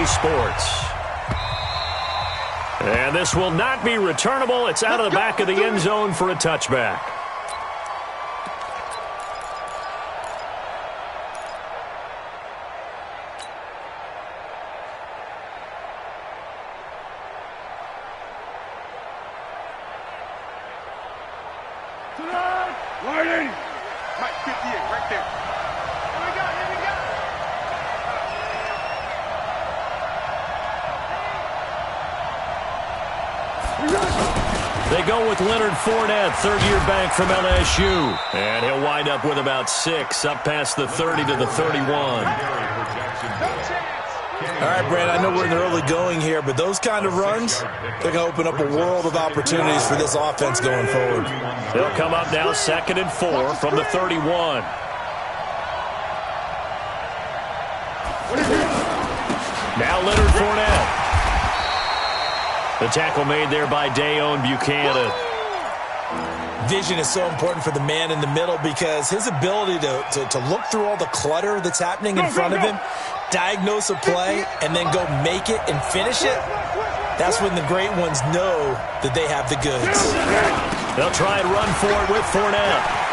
Sports. And this will not be returnable. It's out of the back of the end zone for a touchback. They go with Leonard Fournette, third-year back from LSU. And he'll wind up with about 6, up past the 30 to the 31. All right, Brad, I know we're in the early going here, but those kind of runs, they're going to open up a world of opportunities for this offense going forward. They'll come up now 2nd and 4 from the 31. Now Leonard Fournette. The tackle made there by Dayon Buchanan. Vision is so important for the man in the middle because his ability to look through all the clutter that's happening in front of him, diagnose a play, and then go make it and finish it, that's when the great ones know that they have the goods. They'll try and run for it with Fournette.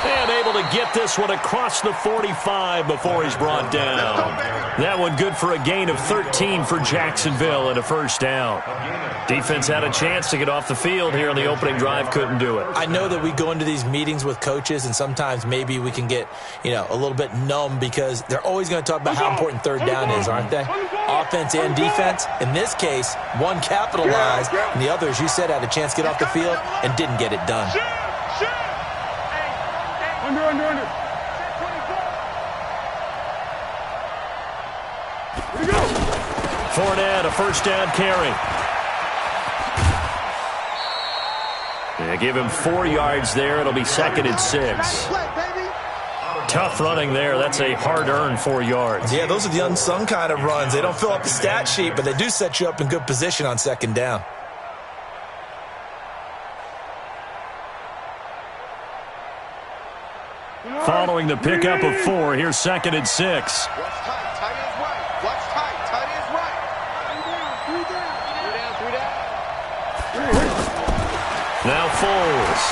And able to get this one across the 45 before he's brought down. That one good for a gain of 13 for Jacksonville and a first down. Defense had a chance to get off the field here on the opening drive, couldn't do it. I know that we go into these meetings with coaches, and sometimes maybe we can get, a little bit numb because they're always going to talk about how important third down is, aren't they? Offense and defense. In this case, one capitalized, and the other, as you said, had a chance to get off the field and didn't get it done. Under. Fournette, a first down carry. They give him 4 yards there. It'll be 2nd and 6. Tough running there. That's a hard-earned 4 yards. Yeah, those are the unsung kind of runs. They don't fill up the stat sheet, but they do set you up in good position on 2nd down. Following the pickup of 4, here's 2nd and 6. Watch tight, tight is right. Watch tight, tight is right. 3 down. Now Foles.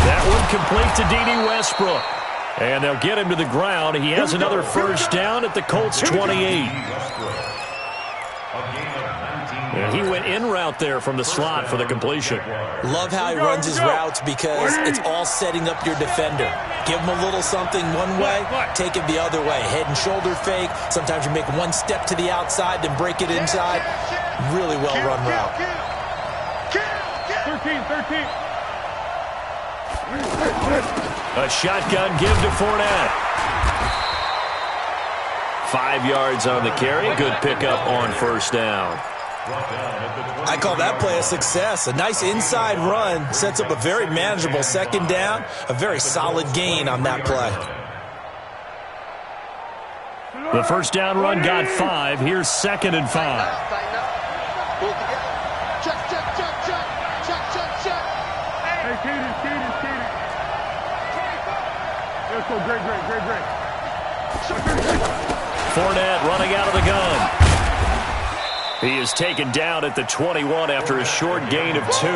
That one complete to D.D. Westbrook. And they'll get him to the ground. He has another first down at the Colts 28. And he went in route there from the slot for the completion. Love how he runs his routes because it's all setting up your defender. Give him a little something one way, take it the other way. Head and shoulder fake. Sometimes you make one step to the outside, then break it inside. Really well-run route. 13. A shotgun give to Fournette. 5 yards on the carry. Good pickup on first down. I call that play a success. A nice inside run sets up a very manageable 2nd down. A very solid gain on that play. The first down run got 5. Here's 2nd and 5. Hey, Cadence. Let's go, great. Fournette running out of the gun. He is taken down at the 21 after a short gain of 2.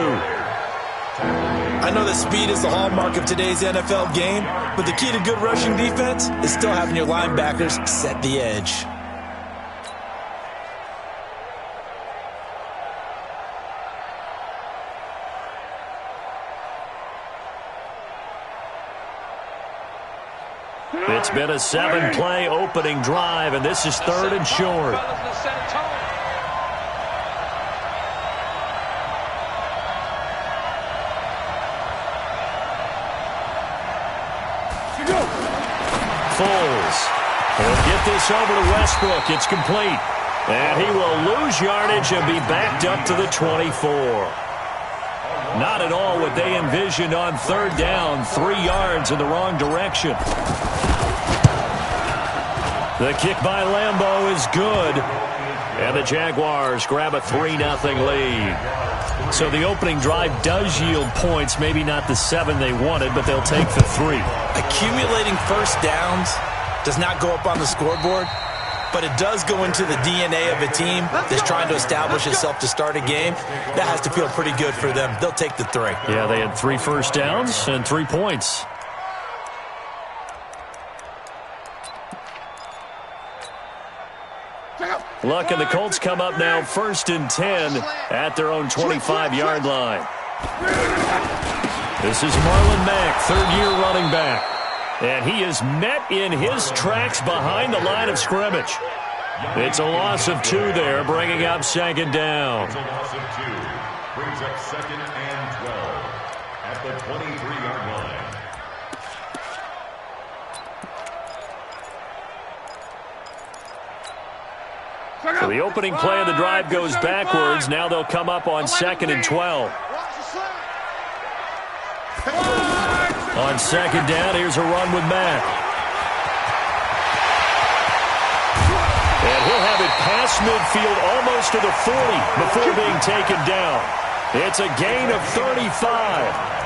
I know that speed is the hallmark of today's NFL game, but the key to good rushing defense is still having your linebackers set the edge. It's been a 7-play opening drive, and this is 3rd and short. Foles will get this over to Westbrook. It's complete. And he will lose yardage and be backed up to the 24. Not at all what they envisioned on 3rd down. 3 yards in the wrong direction. The kick by Lambeau is good. And the Jaguars grab a 3-0 lead. So the opening drive does yield points. Maybe not the 7 they wanted, but they'll take the 3. Accumulating first downs does not go up on the scoreboard. but it does go into the DNA of a team that's trying to establish itself to start a game. That has to feel pretty good for them. They'll take the 3. Yeah, they had 3 first downs and 3 points. Luck and the Colts come up now 1st and 10 at their own 25-yard line. This is Marlon Mack, third-year running back. And he is met in his tracks behind the line of scrimmage. It's a loss of 2 there, bringing up 2nd down. It's a loss of 2. Brings up 2nd and 12 at the 23-yard line. So the opening play of the drive goes backwards. Now they'll come up on 2nd and 12. On 2nd down, here's a run with Mack. And he'll have it past midfield almost to the 40 before being taken down. It's a gain of 35.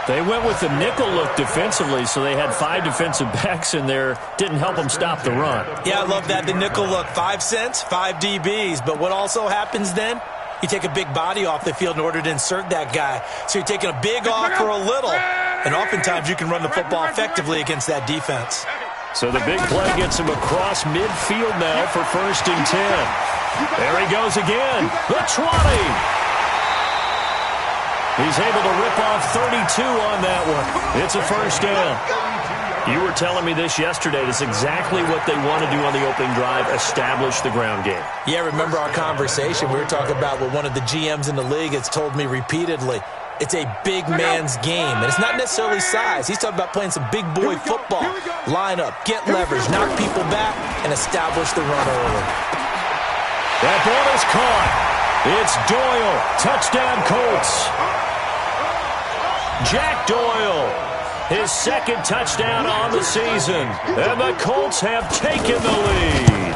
They went with the nickel look defensively, so they had 5 defensive backs in there. Didn't help them stop the run. Yeah, I love that, the nickel look. 5 cents, 5 DBs. But what also happens then? You take a big body off the field in order to insert that guy. So you're taking a big off for a little. And oftentimes you can run the football effectively against that defense. So the big play gets him across midfield now for 1st and 10. There he goes again. The 20. He's able to rip off 32 on that one. It's a 1st down. You were telling me this yesterday. That's exactly what they want to do on the opening drive, establish the ground game. Yeah, remember our conversation. We were talking about what one of the GMs in the league has told me repeatedly. It's a big man's game, and it's not necessarily size. He's talking about playing some big boy football. Line up, get leverage, knock people back, and establish the run early. That ball is caught. It's Doyle. Touchdown, Colts. Jack Doyle, his 2nd touchdown on the season. And the Colts have taken the lead.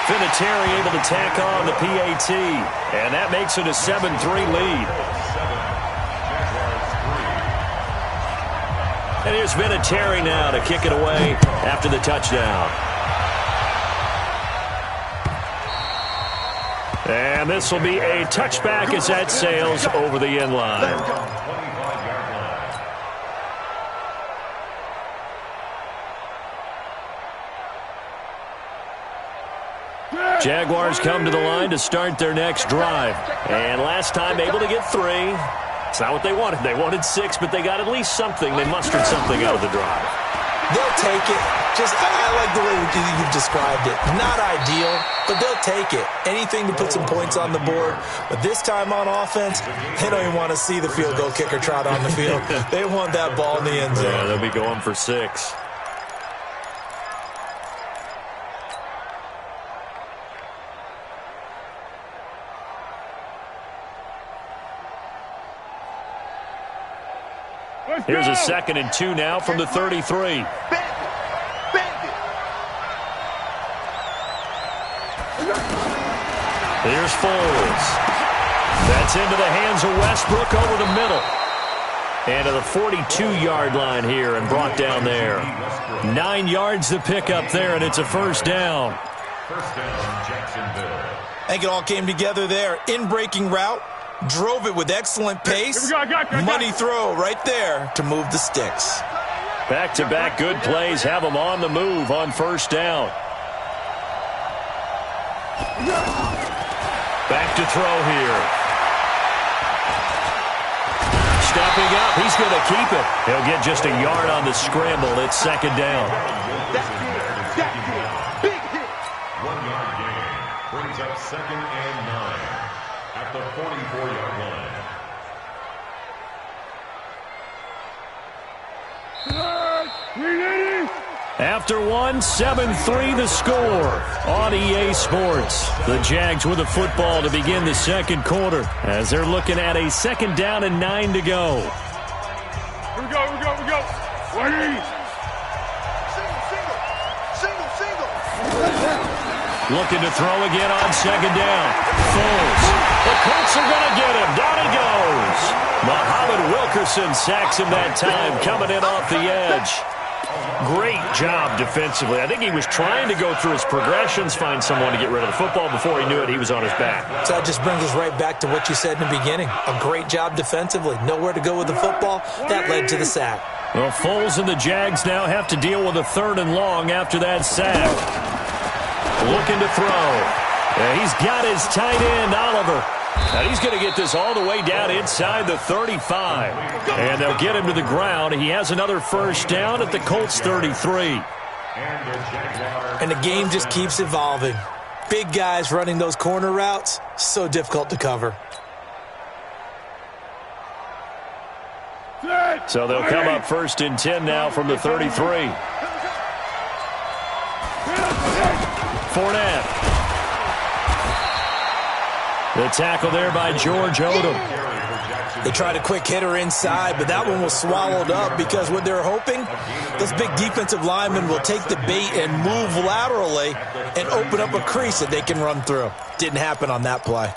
Vinatieri able to tack on the PAT. And that makes it a 7-3 lead. And here's Vinatieri now to kick it away after the touchdown. And this will be a touchback as that sails over the end line. Jaguars come to the line to start their next drive. And last time able to get 3. It's not what they wanted. They wanted 6, but they got at least something. They mustered something out of the drive. They'll take it. I like the way you've described it. Not ideal, but they'll take it. Anything to put some points on the board. But this time on offense, they don't even want to see the field goal kicker trot on the field. They want that ball in the end zone. Yeah, they'll be going for 6. Here's a 2nd and 2 now from the 33. Here's Foles. That's into the hands of Westbrook over the middle. And to the 42-yard line here and brought down there. 9 yards to pick up there, and it's a 1st down. 1st down, Jacksonville. I think it all came together there. In-breaking route. Drove it with excellent pace. Money throw right there to move the sticks. Back-to-back good plays have them on the move on 1st down. Back to throw here. Stepping up, he's going to keep it. He'll get just a yard on the scramble. It's 2nd down. 1 yard gain brings up 2nd and 9 at the 44-yard line. After 7-3 the score on EA Sports. The Jags with the football to begin the 2nd quarter as they're looking at a 2nd down and 9 to go. Here we go. Ready? Single. Looking to throw again on 2nd down. Foles. The Colts are going to get him. Down he goes. Muhammad Wilkerson sacks him that time, coming in off the edge. Great job defensively. I think he was trying to go through his progressions, find someone to get rid of the football. Before he knew it, he was on his back. So that just brings us right back to what you said in the beginning. A great job defensively. Nowhere to go with the football. That led to the sack. Well, Foles and the Jags now have to deal with a 3rd and long after that sack. Looking to throw. He's got his tight end, Oliver. And he's going to get this all the way down inside the 35. And they'll get him to the ground. He has another first down at the Colts 33. And the game just keeps evolving. Big guys running those corner routes, so difficult to cover. So they'll come up 1st and 10 now from the 33. Fournette. The tackle there by George Odom. They tried a quick hitter inside, but that one was swallowed up because what they're hoping, those big defensive linemen will take the bait and move laterally and open up a crease that they can run through. Didn't happen on that play.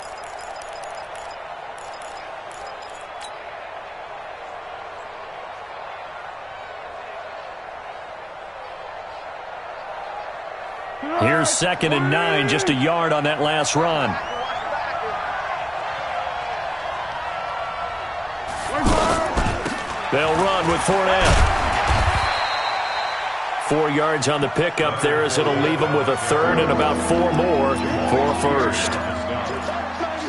Here's 2nd and 9, just a yard on that last run. They'll run with Fournette. 4 yards on the pickup there as it'll leave them with a 3rd and about 4 more for a first.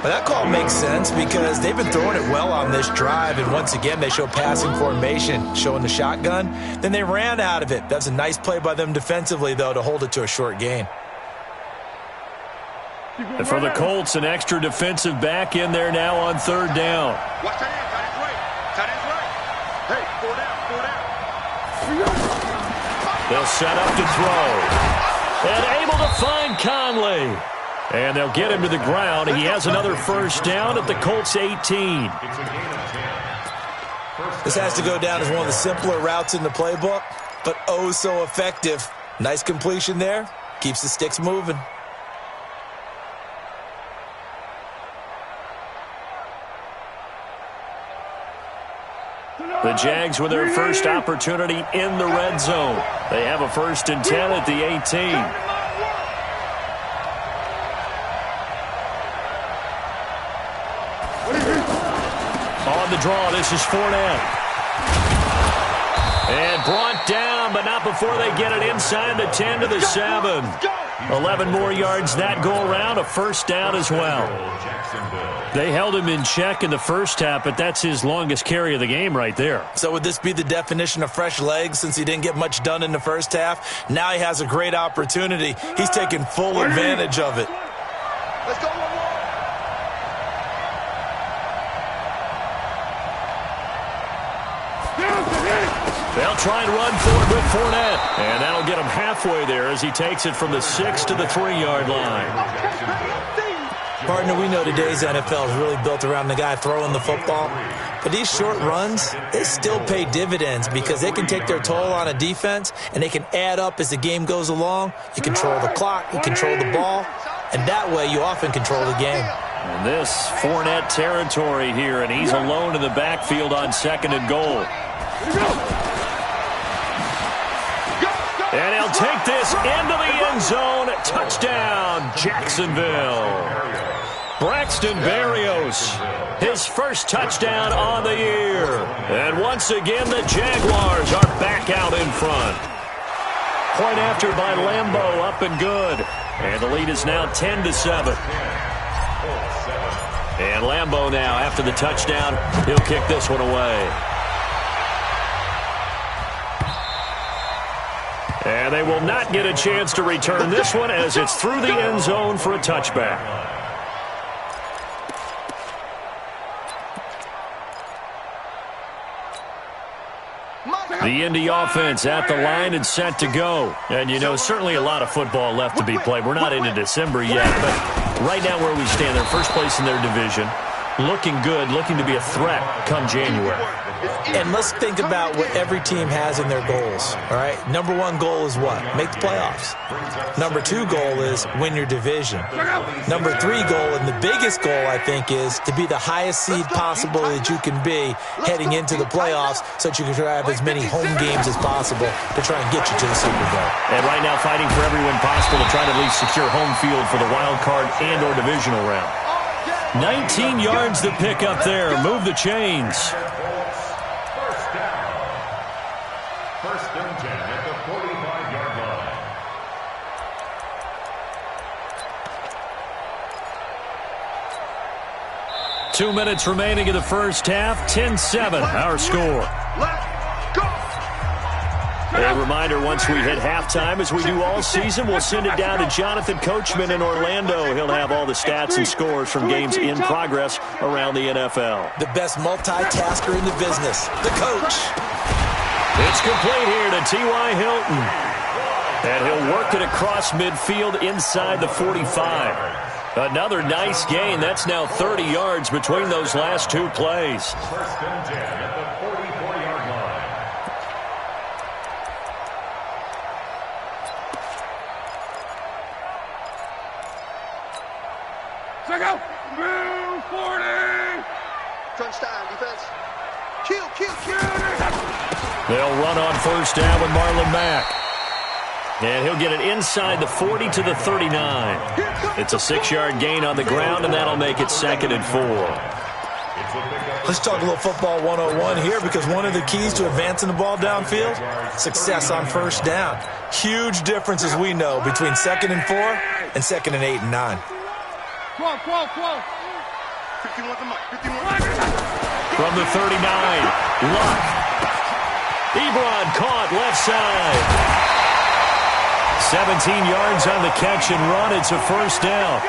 Well, that call makes sense because they've been throwing it well on this drive, and once again they show passing formation, showing the shotgun. Then they ran out of it. That's a nice play by them defensively, though, to hold it to a short gain. And for the Colts, an extra defensive back in there now on 3rd down. Watch that end. Tight end's right. Hey, 4 down. They'll set up to throw. And able to find Conley. And they'll get him to the ground. He has another first down at the Colts 18. This has to go down as one of the simpler routes in the playbook, but oh so effective. Nice completion there. Keeps the sticks moving. The Jags with their first opportunity in the red zone. They have a 1st and 10 at the 18. On the draw, this is Fournette. And brought down, but not before they get it inside the 10 to the 7. 11 more yards that go around, a first down as well. They held him in check in the first half, but that's his longest carry of the game right there. So would this be the definition of fresh legs since he didn't get much done in the first half? Now he has a great opportunity. He's taking full advantage of it. Let's go one more. They'll try and run forward with Fournette. And that'll get him halfway there as he takes it from the 6 to the 3-yard line. Partner, we know today's NFL is really built around the guy throwing the football. But these short runs, they still pay dividends because they can take their toll on a defense and they can add up as the game goes along. You control the clock, you control the ball, and that way you often control the game. And this Fournette territory here, and he's alone in the backfield on 2nd and goal. And he'll take this into the end zone. Touchdown, Jacksonville. Braxton Berrios, his first touchdown on the year. And once again, the Jaguars are back out in front. Point after by Lambeau, up and good. And the lead is now 10-7. And Lambeau now, after the touchdown, he'll kick this one away. And they will not get a chance to return this one as it's through the end zone for a touchback. The Indy offense at the line and set to go. And, you know, certainly a lot of football left to be played. We're not into December yet, but right now where we stand, they're first place in their division. Looking good, looking to be a threat come January. And let's think about what every team has in their goals, all right? Number one goal is what? Make the playoffs. Number two goal is win your division. Number three goal, and the biggest goal, I think, is to be the highest seed possible that you can be heading into the playoffs so that you can have as many home games as possible to try and get you to the Super Bowl. And right now fighting for every win possible to try to at least secure home field for the wild card and or divisional round. 19 yards to pick up there. Move the chains. First and 10 at the 45-yard line. Two minutes remaining in the first half. 10-7, our score. A reminder, once we hit halftime, as we do all season, we'll send it down to Jonathan Coachman in Orlando. He'll have all the stats and scores from games in progress around the NFL. The best multitasker in the business, the coach. It's complete here to T.Y. Hilton. And he'll work it across midfield inside the 45. Another nice gain. That's now 30 yards between those last two plays. First and 10 at the 44-yard line. Check out. Move 40. Crunch time, defense. Kill. They'll run on first down with Marlon Mack. And he'll get it inside the 40 to the 39. It's a 6-yard gain on the ground, and that'll make it 2nd and 4. Let's talk a little football 101 here, because one of the keys to advancing the ball downfield, success on first down. Huge difference, as we know, between 2nd and 4 and 2nd and 8 and 9. 12. 51 to Mike. 51. From the 39, Luck. Ebron caught left side. 17 yards on the catch and run. It's a first down.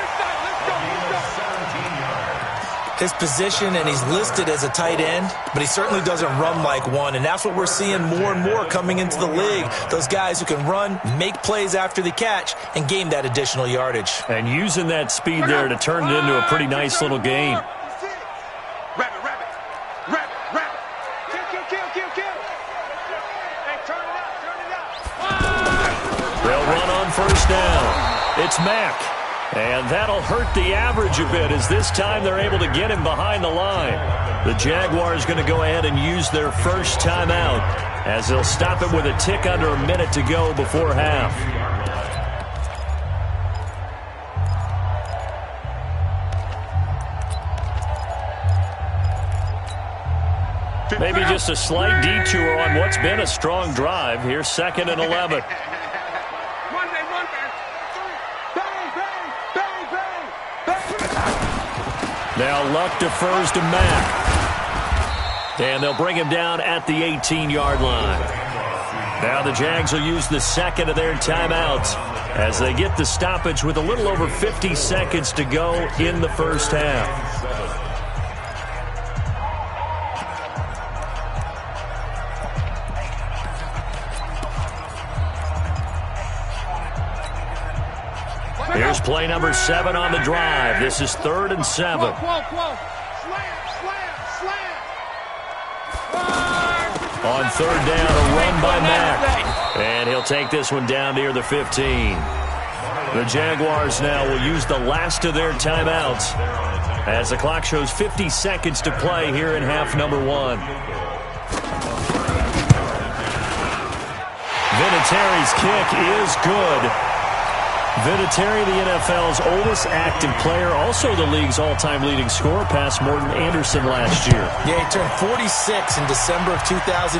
His position, and he's listed as a tight end, but he certainly doesn't run like one, and that's what we're seeing more and more coming into the league. Those guys who can run, make plays after the catch, and gain that additional yardage. And using that speed there to turn it into a pretty nice little gain. Rabbit. Kill. Hey, turn it out. They'll run on first down. It's Mack. And that'll hurt the average a bit, as this time they're able to get him behind the line. The Jaguars going to go ahead and use their first timeout, as they'll stop it with a tick under a minute to go before half. Maybe just a slight detour on what's been a strong drive. Here's 2nd and 11. Now Luck defers to Mack. And they'll bring him down at the 18-yard line. Now the Jags will use the second of their timeouts as they get the stoppage with a little over 50 seconds to go in the first half. Here's play number 7 on the drive. This is 3rd and 7. On 3rd down, a run by Mack. And he'll take this one down near the 15. The Jaguars now will use the last of their timeouts as the clock shows 50 seconds to play here in half number 1. Vinatieri's kick is good. Vinatieri, the NFL's oldest active player, also the league's all-time leading scorer, past Morton Anderson last year. Yeah, he turned 46 in December of 2018.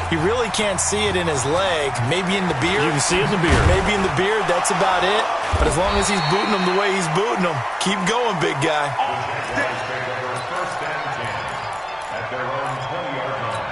You really can't see it in his leg. Maybe in the beard. You can see it in the beard. Maybe in the beard, that's about it. But as long as he's booting them the way he's booting them, keep going, big guy. First and 10 at their own 20-yard line.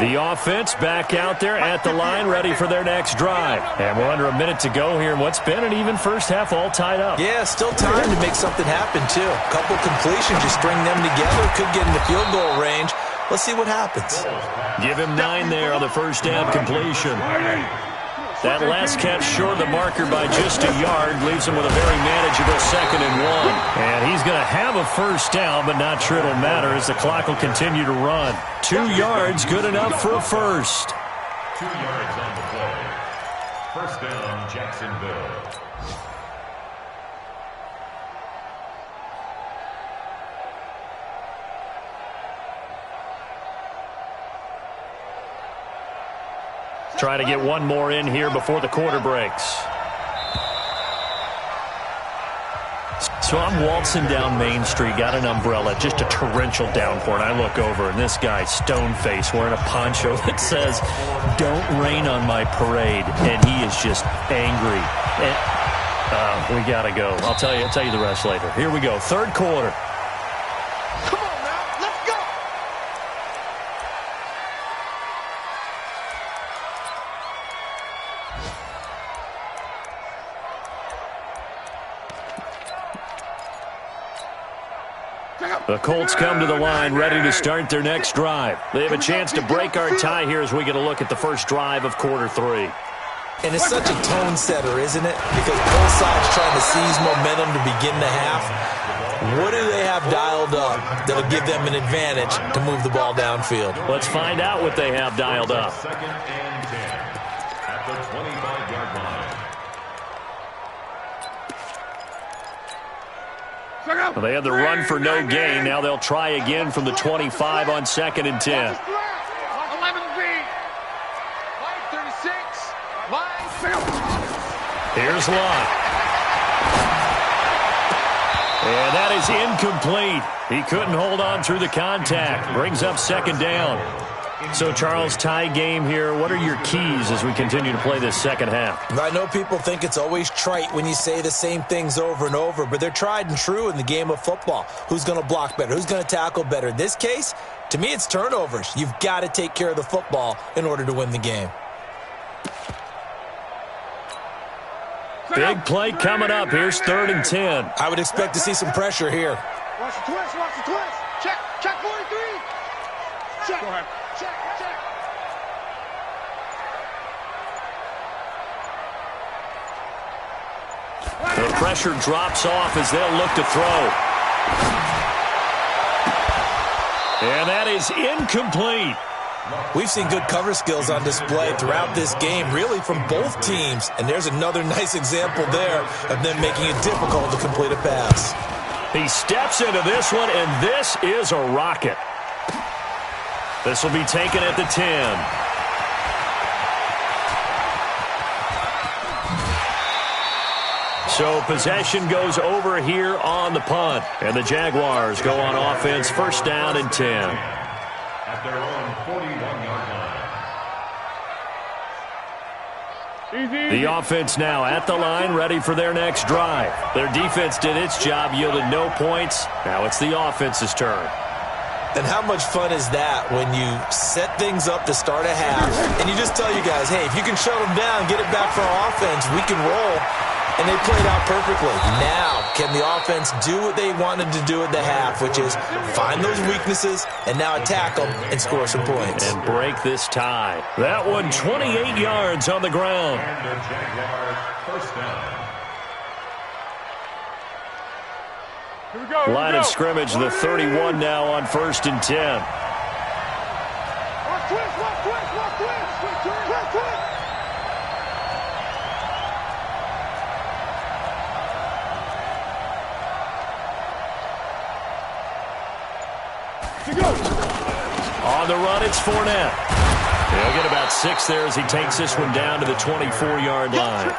The offense back out there at the line, ready for their next drive. And we're under a minute to go here in what's been an even first half, all tied up. Yeah, still time to make something happen, too. A couple completions, you string them together, could get into field goal range. Let's see what happens. Give him 9 there on the first down completion. That last catch short of the marker by just a yard leaves him with a very manageable 2nd and 1. And he's going to have a first down, but not sure it'll matter as the clock will continue to run. 2 yards, good enough for a first. 2 yards on the play. First down, Jacksonville. Try to get one more in here before the quarter breaks. So I'm waltzing down Main Street, got an umbrella, just a torrential downpour, and I look over, and this guy, stone-faced, wearing a poncho that says, "Don't rain on my parade," and he is just angry. And, we got to go. I'll tell you the rest later. Here we go, 3rd quarter. Come on now, let's go. The Colts come to the line ready to start their next drive. They have a chance to break our tie here as we get a look at the first drive of quarter 3. And it's such a tone setter, isn't it? Because both sides trying to seize momentum to begin the half. What do they have dialed up that'll give them an advantage to move the ball downfield? Let's find out what they have dialed up. 2nd and 10 at the 25-yard line. Well, they had the run for no gain. Now they'll try again from the 25 on 2nd and 10. 11 feet. 36. Here's Lott. And that is incomplete. He couldn't hold on through the contact. Brings up 2nd down. So, Charles, tie game here. What are your keys as we continue to play this second half? I know people think it's always trite when you say the same things over and over, but they're tried and true in the game of football. Who's going to block better? Who's going to tackle better? In this case, to me, it's turnovers. You've got to take care of the football in order to win the game. Big play coming up. Here's 3rd and 10. I would expect to see some pressure here. Watch the twist, watch the twist. Check 43. Check. Go ahead. Check. The pressure drops off as they'll look to throw. And that is incomplete. We've seen good cover skills on display throughout this game, really from both teams. And there's another nice example there of them making it difficult to complete a pass. He steps into this one, and this is a rocket. This will be taken at the 10. So possession goes over here on the punt. And the Jaguars go on offense, 1st down and 10. At their own 41-yard line. The offense now at the line, ready for their next drive. Their defense did its job, yielded no points. Now it's the offense's turn. And how much fun is that when you set things up to start a half and you just tell you guys, hey, if you can shut them down, get it back for our offense, we can roll. And they played out perfectly. Now, can the offense do what they wanted to do at the half, which is find those weaknesses and now attack them and score some points. And break this tie. That one 28 yards on the ground. And the Jaguars, 1st down. Here we go. Line of scrimmage, the 31 now on 1st and 10. Watch twist, watch twist, watch twist. Twist, twist. On the run, it's Fournette. He'll get about 6 there as he takes this one down to the 24-yard line.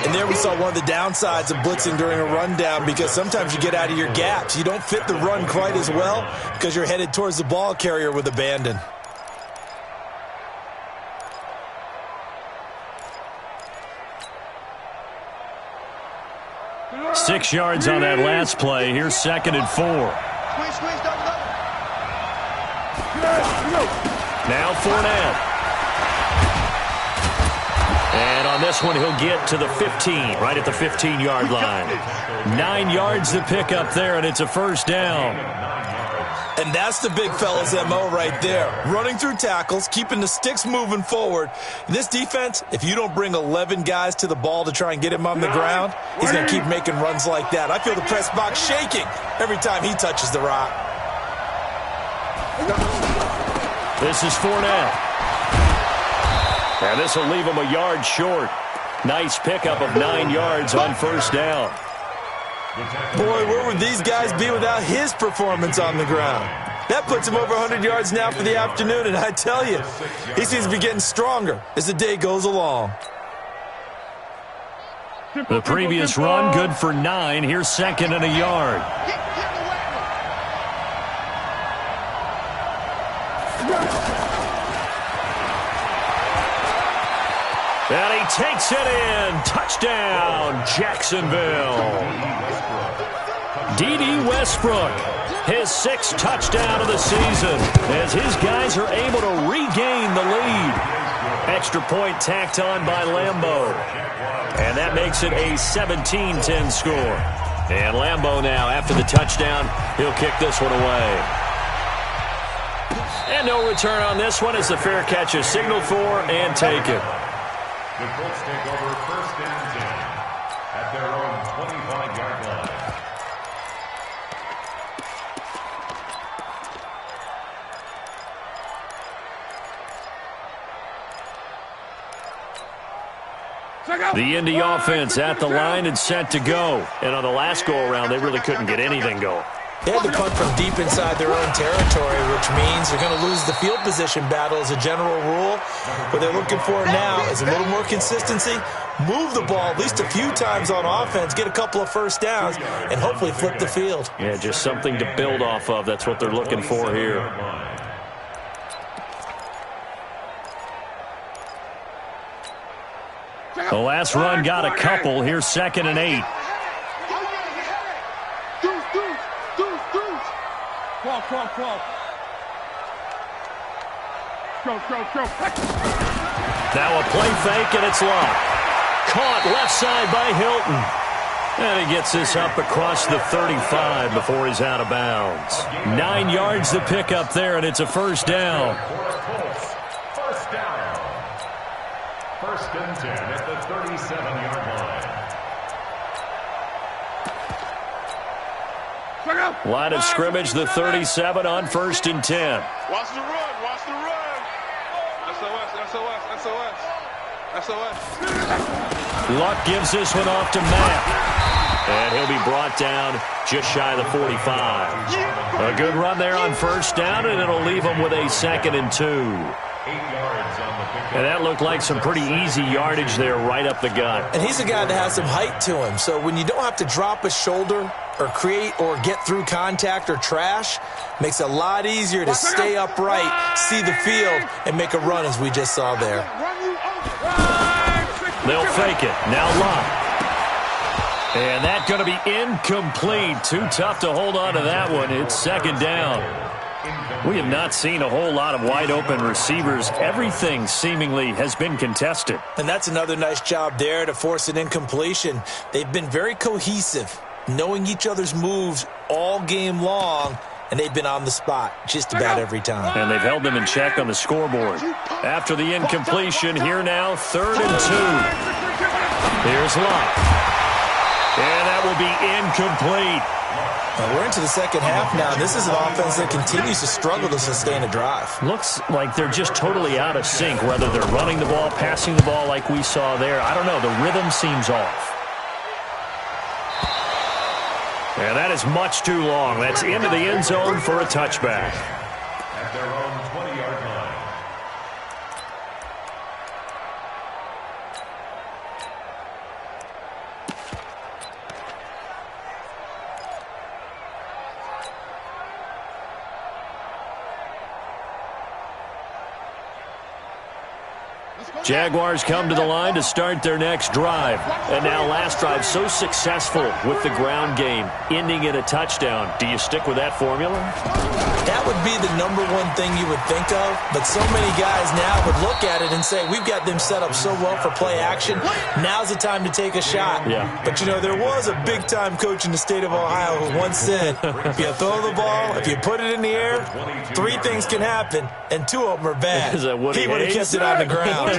And there we saw one of the downsides of blitzing during a rundown, because sometimes you get out of your gaps. You don't fit the run quite as well because you're headed towards the ball carrier with abandon. Six yards on that last play. Here's 2nd and 4. Squeeze, double. Now Fournette. And on this one, he'll get to the 15, right at the 15-yard line. 9 yards to pick up there, and it's a 1st down. And that's the big fella's MO right there. Running through tackles, keeping the sticks moving forward. This defense, if you don't bring 11 guys to the ball to try and get him on the ground, he's going to keep making runs like that. I feel the press box shaking every time he touches the rock. This is Fournette. And this will leave him a yard short. Nice pickup of 9 yards on first down. Boy, where would these guys be without his performance on the ground? That puts him over 100 yards now for the afternoon, and I tell you, he seems to be getting stronger as the day goes along. The previous run, good for 9. Here's second and a yard. And he takes it in. Touchdown, Jacksonville. D.D. Westbrook, his 6th touchdown of the season, as his guys are able to regain the lead. Extra point tacked on by Lambeau. And that makes it a 17-10 score. And Lambeau now, after the touchdown, he'll kick this one away. And no return on this one as the fair catch is signaled for and taken. The Colts take over first and 10 at their own 25-yard line. The Indy offense at the line and set to go. And on the last go-around, they really couldn't get anything going. They had to punt from deep inside their own territory, which means they're going to lose the field position battle as a general rule. What they're looking for now is a little more consistency, move the ball at least a few times on offense, get a couple of first downs, and hopefully flip the field. Yeah, just something to build off of. That's what they're looking for here. The last run got a couple. Here's second and 8. Now a play fake, and it's locked. Caught left side by Hilton. And he gets this up across the 35 before he's out of bounds. 9 yards to pick up there, and it's a first down. First down. First and 10 at the 37-yard line. Line of scrimmage, the 37 on first and 10. Watch the run. Watch the run. SOS, SOS, SOS. SOS. Luck gives this one off to Matt. And he'll be brought down just shy of the 45. A good run there on first down, and it'll leave him with a 2nd and 2. 8 yards on the pickup. And that looked like some pretty easy yardage there right up the gut. And he's a guy that has some height to him, so when you don't have to drop a shoulder or create or get through contact or trash, makes it a lot easier to stay upright, see the field, and make a run as we just saw there. They'll fake it. Now Locke. And that's going to be incomplete. Too tough to hold on to that one. It's second down. We have not seen a whole lot of wide-open receivers. Everything seemingly has been contested. And that's another nice job there to force an incompletion. They've been very cohesive, knowing each other's moves all game long, and they've been on the spot just about every time. And they've held them in check on the scoreboard. After the incompletion, here now, 3rd and 2. Here's Locke. And that will be incomplete. Well, we're into the second half now. This is an offense that continues to struggle to sustain a drive. Looks like they're just totally out of sync, whether they're running the ball, passing the ball like we saw there. I don't know. The rhythm seems off. And that is much too long. That's into the end zone for a touchback. At their own 20-yard line. Jaguars come to the line to start their next drive. And now last drive so successful with the ground game, ending in a touchdown. Do you stick with that formula? That would be the number one thing you would think of, but so many guys now would look at it and say, we've got them set up so well for play action. Now's the time to take a shot. Yeah. But, you know, there was a big-time coach in the state of Ohio who once said, if you throw the ball, if you put it in the air, 3 things can happen, and 2 of them are bad. Is that Woody He would have Hayes? kept it on the ground.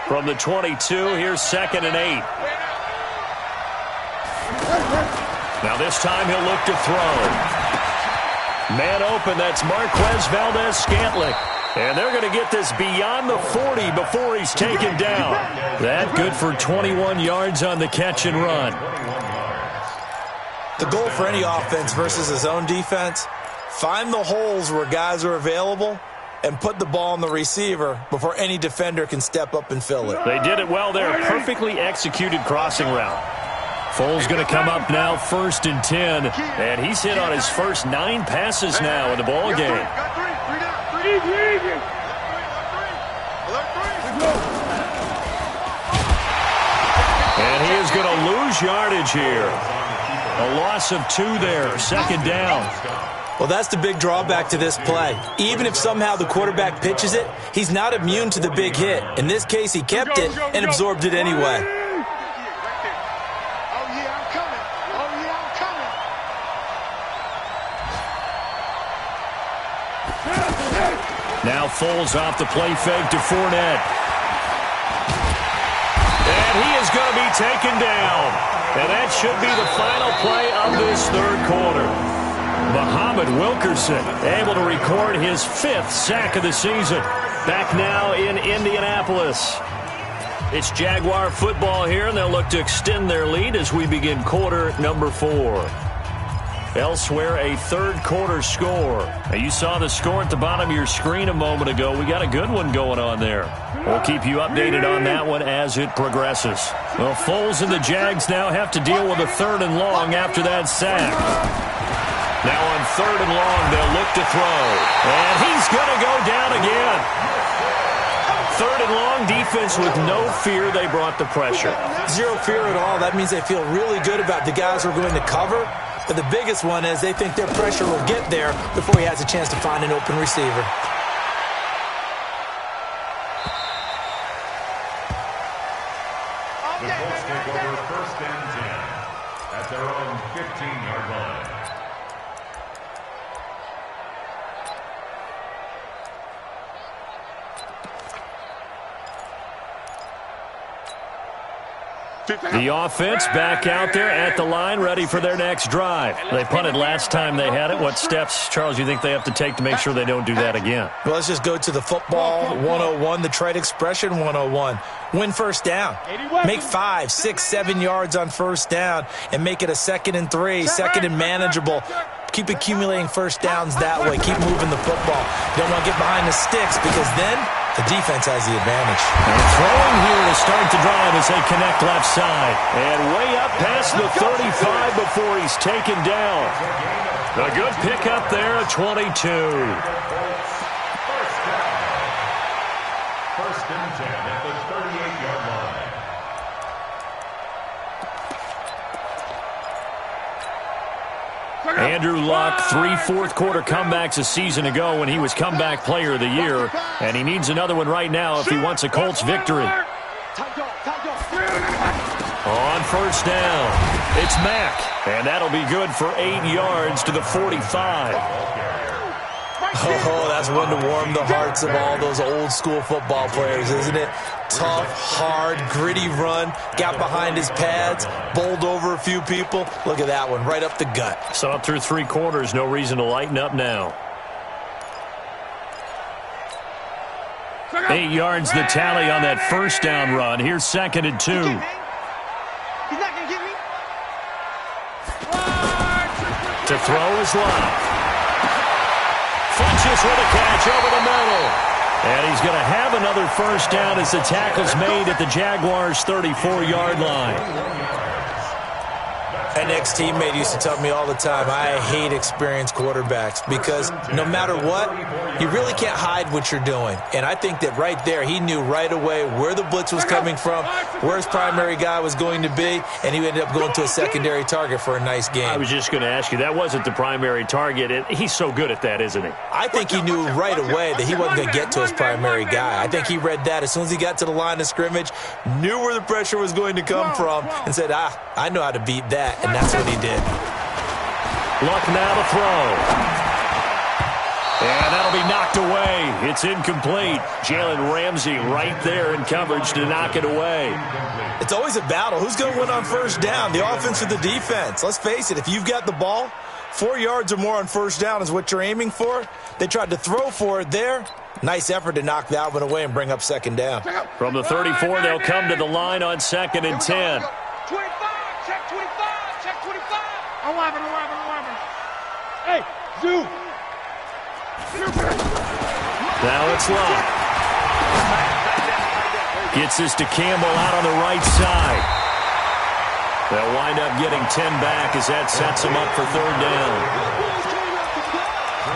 From the 22, here's 2nd and 8. Now this time he'll look to throw. Man open, that's Marquez Valdez-Scantling. And they're going to get this beyond the 40 before he's taken down. That good for 21 yards on the catch and run. The goal for any offense versus his own defense, find the holes where guys are available and put the ball on the receiver before any defender can step up and fill it. They did it well there. Perfectly executed crossing route. Foles going to come up now, 1st and 10. And he's hit on his first 9 passes now in the ball game. And he is going to lose yardage here. A loss of 2 there, 2nd down. Well, that's the big drawback to this play. Even if somehow the quarterback pitches it, he's not immune to the big hit. In this case, he kept it and absorbed it anyway. Now Foles off the play fake to Fournette. And he is going to be taken down. And that should be the final play of this 3rd quarter. Muhammad Wilkerson able to record his 5th sack of the season. Back now in Indianapolis. It's Jaguar football here, and they'll look to extend their lead as we begin quarter number 4. Elsewhere, a 3rd quarter score. Now, you saw the score at the bottom of your screen a moment ago. We got a good one going on there. We'll keep you updated on that one as it progresses. Well, Foles and the Jags now have to deal with a 3rd and long after that sack. Now on 3rd and long, they'll look to throw. And he's going to go down again. 3rd and long, defense with no fear. They brought the pressure. Zero fear at all. That means they feel really good about the guys who are going to cover. But the biggest one is they think their pressure will get there before he has a chance to find an open receiver. The Colts take over 1st and 10 at their own 15-yard line. The offense back out there at the line, ready for their next drive. They punted last time they had it. What steps, Charles, you think they have to take to make sure they don't do that again? Well, let's just go to the football 101, the trade expression 101. Win 1st down. Make 5, 6, 7 yards on 1st down and make it a 2nd and 3, 2nd and manageable. Keep accumulating 1st downs that way. Keep moving the football. You don't want to get behind the sticks because then the defense has the advantage. And throwing here to start the drive as they connect left side. And way up past the 35 before he's taken down. A good pickup there at 22. 1st and 10 at the 38-yard line. Andrew Luck, 3 fourth-quarter comebacks a season ago when he was comeback player of the year. And he needs another one right now if he wants a Colts victory. On 1st down, it's Mack. And that'll be good for 8 yards to the 45. Oh, that's one to warm the hearts of all those old-school football players, isn't it? Tough, hard, gritty run, got behind his pads, bowled over a few people. Look at that one, right up the gut. So up through 3 quarters, no reason to lighten up now. 8 yards the tally on that 1st down run. Here's 2nd and 2. He's not going to get me. To throw is Love. Funches with a catch over the middle. And he's going to have another 1st down as the tackle's made at the Jaguars' 34-yard line. An ex-teammate used to tell me all the time, I hate experienced quarterbacks because no matter what, you really can't hide what you're doing. And I think that right there, he knew right away where the blitz was coming from, where his primary guy was going to be, and he ended up going to a secondary target for a nice game. I was just going to ask you, that wasn't the primary target. He's so good at that, isn't he? I think he knew right away that he wasn't going to get to his primary guy. I think he read that as soon as he got to the line of scrimmage, knew where the pressure was going to come from, and said, I know how to beat that, and that's what he did. Luck now to throw. And that'll be knocked away. It's incomplete. Jalen Ramsey right there in coverage to knock it away. It's always a battle. Who's going to win on first down, the offense or the defense? Let's face it, if you've got the ball, 4 yards or more on first down is what you're aiming for. They tried to throw for it there. Nice effort to knock that one away and bring up second down. From the 34, they'll come to the line on 2nd and 10. 25, check 25, check 25. 11. Hey, Zoo. Now it's Locke. Gets this to Campbell out on the right side. They'll wind up getting 10 back as that sets them up for 3rd down.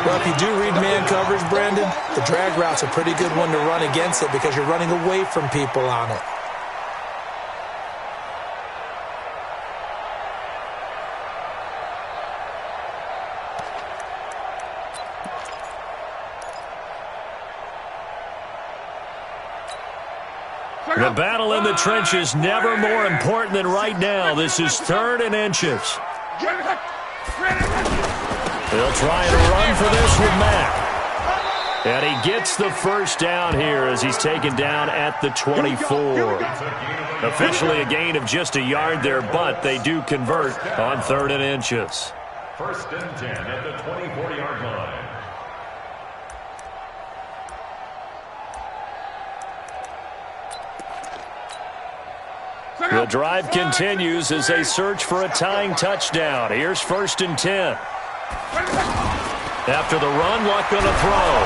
Well, if you do read man coverage, Brandon, the drag route's a pretty good one to run against it because you're running away from people on it. The battle in the trenches never more important than right now. This is 3rd and inches. They'll try and run for this with Mack. And he gets the first down here as he's taken down at the 24. Officially a gain of just a yard there, but they do convert on 3rd and inches. 1st and 10 at the 24-yard line. The drive continues as they search for a tying touchdown. Here's 1st and 10. After the run, Luck going to throw.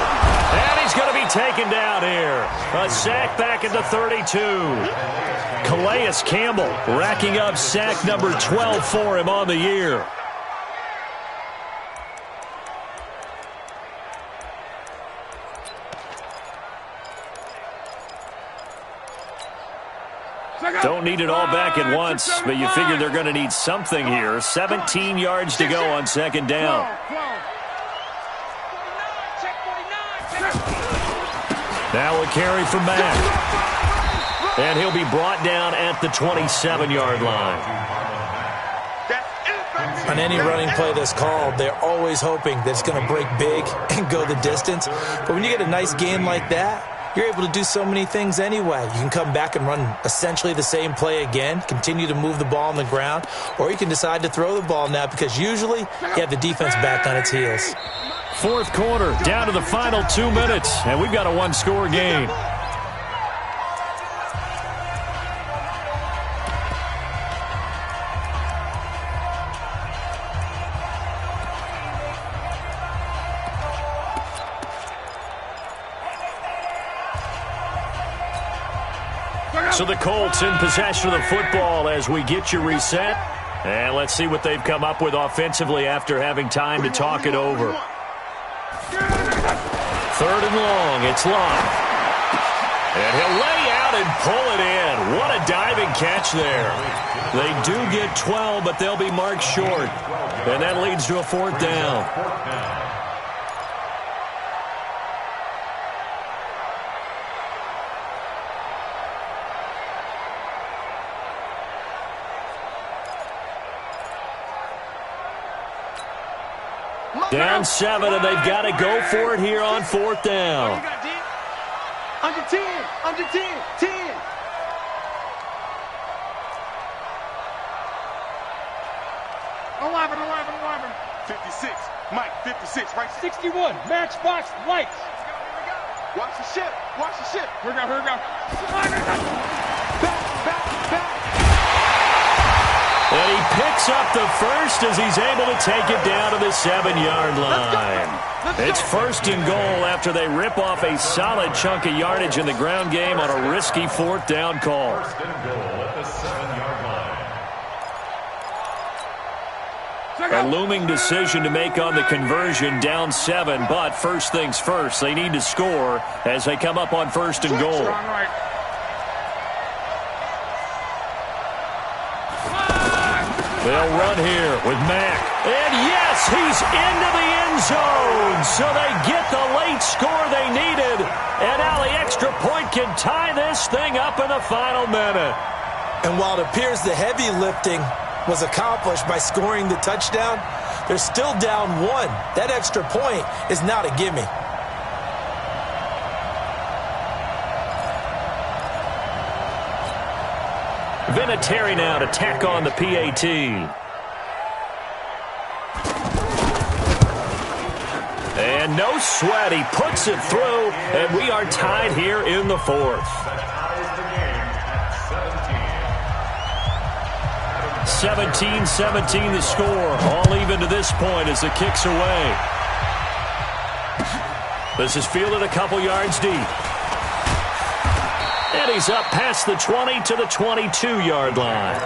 And he's going to be taken down here. A sack back at the 32. Calais Campbell racking up sack number 12 for him on the year. Don't need it all back at once, but you figure they're going to need something here. 17 yards to go on 2nd down. Now a carry for Mack. And he'll be brought down at the 27-yard line. On any running play that's called, they're always hoping that it's going to break big and go the distance. But when you get a nice gain like that, you're able to do so many things anyway. You can come back and run essentially the same play again, continue to move the ball on the ground, or you can decide to throw the ball now because usually you have the defense back on its heels. 4th quarter, down to the final 2 minutes, and we've got a 1-score game. So the Colts in possession of the football as we get you reset. And let's see what they've come up with offensively after having time to talk it over. 3rd and long, it's Locke. And he'll lay out and pull it in. What a diving catch there. They do get 12, but they'll be marked short. And that leads to a 4th down. Down 7, and they've got to go for it here on 4th down. Under 10, 10. 11. 56. Mike, 56, right? 61, matchbox lights. Watch the ship. Here we go. Back. And he picks up the first as he's able to take it down to the 7-yard line. It's 1st and goal after they rip off a solid chunk of yardage in the ground game on a risky 4th down call. 1st and goal at the 7-yard line. A looming decision to make on the conversion, down 7. But first things first, they need to score as they come up on 1st and goal. They'll run here with Mack. And yes, he's into the end zone. So they get the late score they needed. And now the extra point can tie this thing up in the final minute. And while it appears the heavy lifting was accomplished by scoring the touchdown, they're still down 1. That extra point is not a gimme. Vinatieri now to tack on the PAT. And no sweat. He puts it through, and we are tied here in the 4th. 17-17 the score. All even to this point as the kick's away. This is fielded a couple yards deep. And he's up past the 20 to the 22-yard line.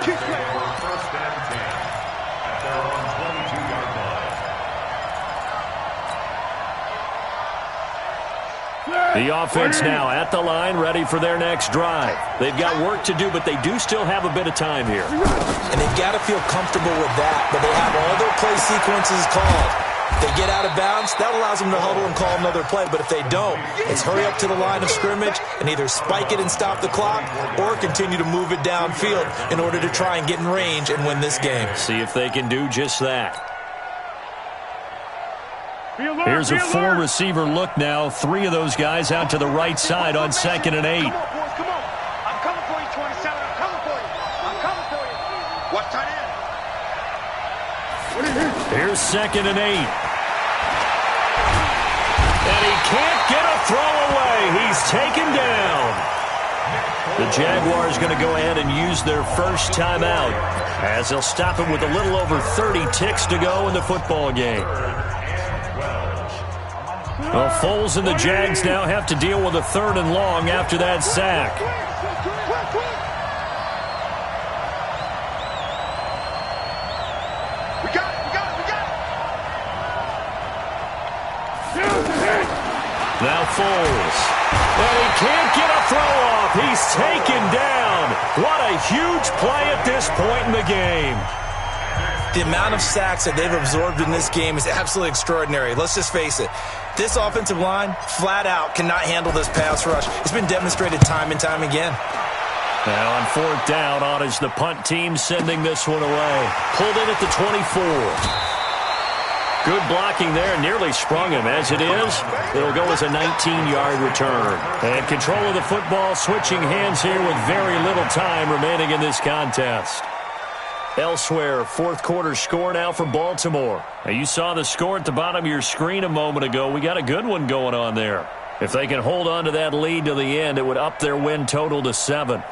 The offense now at the line, ready for their next drive. They've got work to do, but they do still have a bit of time here. And they've got to feel comfortable with that, but they have all their play sequences called. If they get out of bounds, that allows them to huddle and call another play. But if they don't, it's hurry up to the line of scrimmage and either spike it and stop the clock or continue to move it downfield in order to try and get in range and win this game. See if they can do just that. Here's a 4-receiver look now. 3 of those guys out to the right side on 2nd and 8. Come on, boys, come on. I'm coming for you, 27. I'm coming for you. I'm coming for you. Watch tight end. Here's 2nd and 8. And he can't get a throw away. He's taken down. The Jaguars going to go ahead and use their first timeout as they'll stop him with a little over 30 ticks to go in the football game. Well, Foles and the Jags now have to deal with a 3rd and long after that sack. We got it, we got it, we got it. Now Foles. And he can't get a throw off. He's taken down. What a huge play at this point in the game. The amount of sacks that they've absorbed in this game is absolutely extraordinary. Let's just face it. This offensive line, flat out, cannot handle this pass rush. It's been demonstrated time and time again. Now on 4th down, on is the punt team sending this one away. Pulled in at the 24. Good blocking there, nearly sprung him. As it is, it'll go as a 19-yard return. And control of the football, switching hands here with very little time remaining in this contest. Elsewhere, 4th quarter score now for Baltimore. Now you saw the score at the bottom of your screen a moment ago. We got a good one going on there. If they can hold on to that lead to the end, it would up their win total to 7.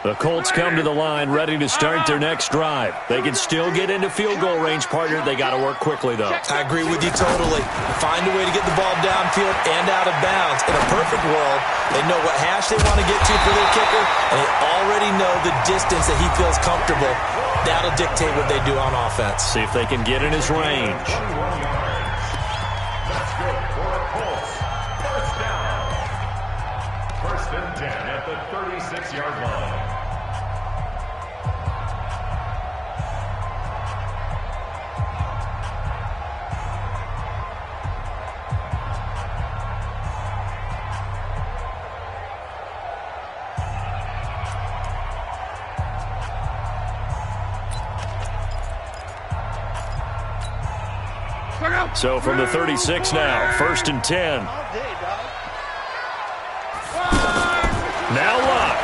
The Colts come to the line ready to start their next drive. They can still get into field goal range, partner. They got to work quickly, though. I agree with you totally. Find a way to get the ball downfield and out of bounds. In a perfect world, they know what hash they want to get to for their kicker, and they already know the distance that he feels comfortable. That'll dictate what they do on offense. See if they can get in his range. That's good for the Colts. First down. 1st and 10 at the 36-yard line. So from the 36 now, 1st and 10. Now Luck.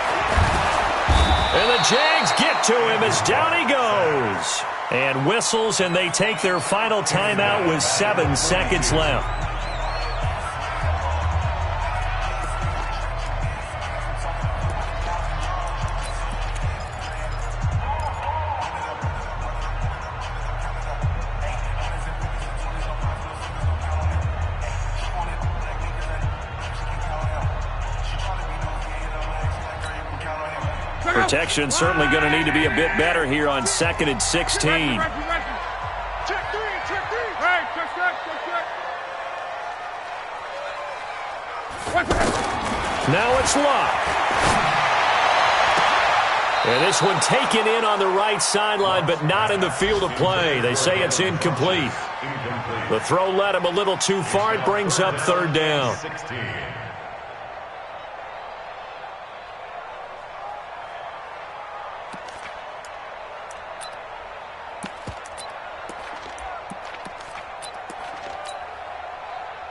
And the Jags get to him as down he goes. And whistles, and they take their final timeout with 7 seconds left. Protection certainly going to need to be a bit better here on 2nd and 16. Check three. Hey, check. Now it's Luck. And this one taken in on the right sideline, but not in the field of play. They say it's incomplete. The throw led him a little too far. It brings up 3rd down.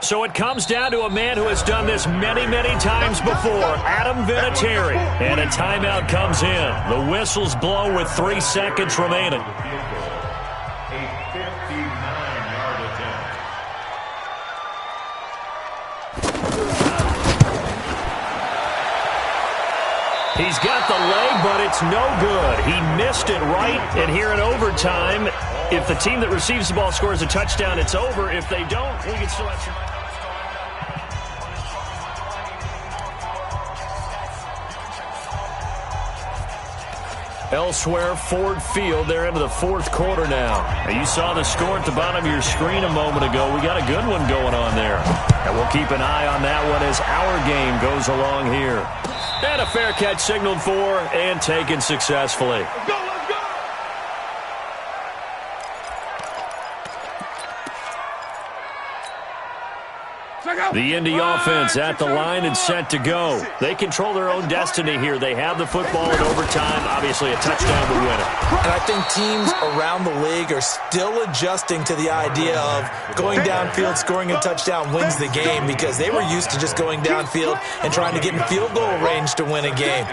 So it comes down to a man who has done this many, many times before, Adam Vinatieri. And a timeout comes in. The whistles blow with 3 seconds remaining. A 59-yard attempt. He's got the leg, but it's no good. He missed it right. And here in overtime, if the team that receives the ball scores a touchdown, it's over. If they don't, we can still have some. Elsewhere, Ford Field, they're into the 4th quarter now. You saw the score at the bottom of your screen a moment ago. We got a good one going on there. And we'll keep an eye on that one as our game goes along here. And a fair catch signaled for and taken successfully. Let's go. The Indy offense at the line and set to go. They control their own destiny here. They have the football in overtime. Obviously, a touchdown to win it. And I think teams around the league are still adjusting to the idea of going downfield, scoring a touchdown wins the game, because they were used to just going downfield and trying to get in field goal range to win a game.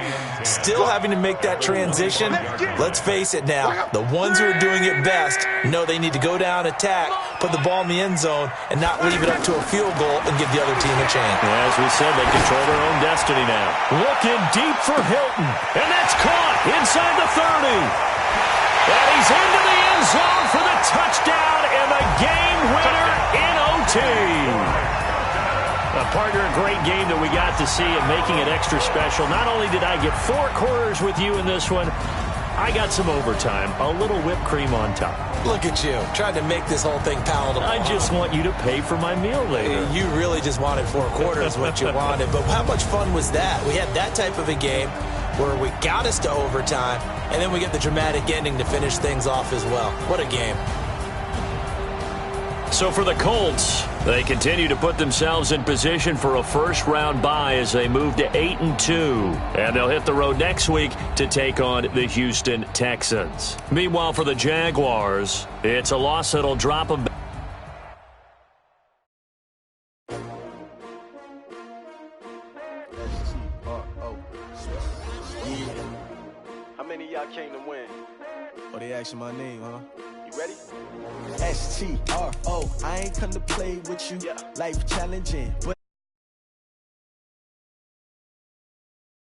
Still having to make that transition. Let's face it now, the ones who are doing it best know they need to go down, attack, put the ball in the end zone, and not leave it up to a field goal and give the other team a chance. As we said, they control their own destiny now. Looking deep for Hilton. And that's caught inside the 30. And he's into the end zone for the touchdown and the game winner in OT. Partner, a great game that we got to see and making it extra special. Not only did I get 4 quarters with you in this one, I got some overtime, a little whipped cream on top. Look at you, trying to make this whole thing palatable. I just want you to pay for my meal later. You really just wanted 4 quarters, what you wanted. But how much fun was that? We had that type of a game where we got us to overtime, and then we get the dramatic ending to finish things off as well. What a game. So for the Colts, they continue to put themselves in position for a first-round bye as they move to 8-2. And they'll hit the road next week to take on the Houston Texans. Meanwhile, for the Jaguars, it's a loss that'll drop them. How many of y'all came to win? Oh, they asking my name, huh? You ready? STRO, I ain't come to play with you. Yeah. Life challenging, but